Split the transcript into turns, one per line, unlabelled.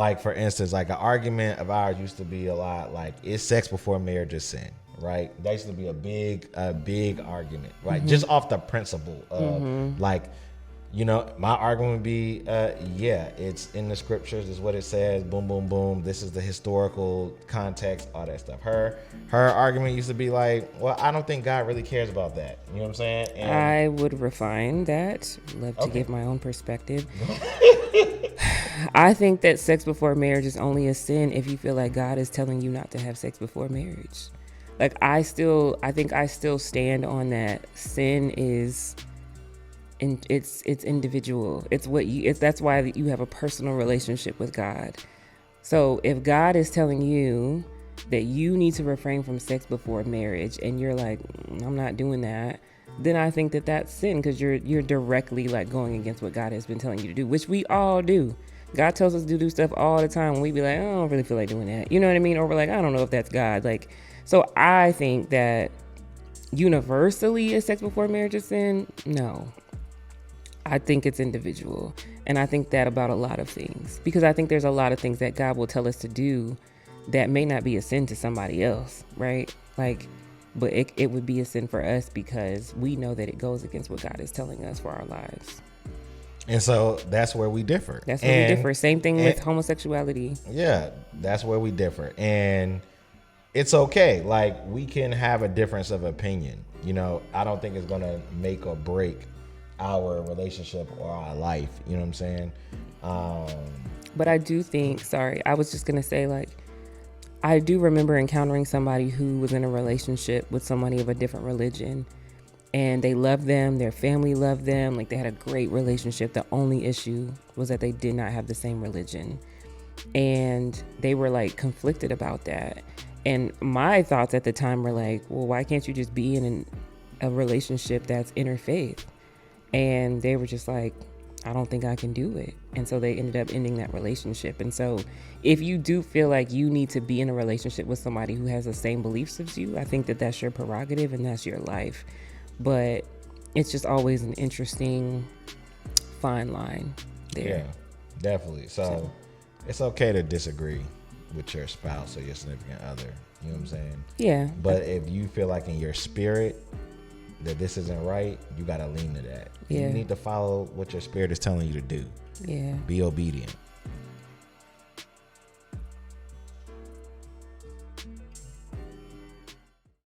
Like, for instance, like an argument of ours used to be a lot like, is sex before marriage a sin? Right? That used to be a big argument, right? Just off the principle of like, my argument would be, yeah, it's in the scriptures, is what it says. Boom, boom, boom. This is the historical context, all that stuff. Her argument used to be like, well, I don't think God really cares about that. You know what I'm saying? And
I would refine that. Love to
okay,
give my own perspective. I think that sex before marriage is only a sin if you feel like God is telling you not to have sex before marriage. Like I think I still stand on that. Sin is, it's individual. It's what you. That's why you have a personal relationship with God. So if God is telling you that you need to refrain from sex before marriage, and you're like, I'm not doing that, then I think that that's sin, because you're directly like going against what God has been telling you to do, which we all do. God tells us to do stuff all the time. We be like, I don't really feel like doing that. You know what I mean? Or we're like, I don't know if that's God. Like, so I think that universally is sex before marriage a sin? No. I think it's individual. And I think that about a lot of things. Because I think there's a lot of things that God will tell us to do that may not be a sin to somebody else, right? Like, but it would be a sin for us because we know that it goes against what God is telling us for our lives.
and so that's where we differ.
That's where we differ. Same thing with homosexuality.
Yeah, that's where we differ. And it's okay. Like, we can have a difference of opinion. I don't think it's going to make or break our relationship or our life. You know what I'm saying?
But I do think, sorry, I was just going to say, like, I do remember encountering somebody who was in a relationship with somebody of a different religion, and they loved them, their family loved them, like they had a great relationship. The only issue was that they did not have the same religion, and they were like conflicted about that. And my thoughts at the time were like, well, why can't you just be in a relationship that's interfaith? And they were just like, I don't think I can do it. And so they ended up ending that relationship. And so if you do feel like you need to be in a relationship with somebody who has the same beliefs as you, I think that that's your prerogative and that's your life. But it's just always an interesting fine line there.
Yeah, definitely. So it's okay to disagree with your spouse or your significant other. You know what I'm saying?
Yeah.
But if you feel like in your spirit that this isn't right, you got to lean to that.
Yeah.
You need to follow what your spirit is telling you to do.
Yeah.
Be obedient.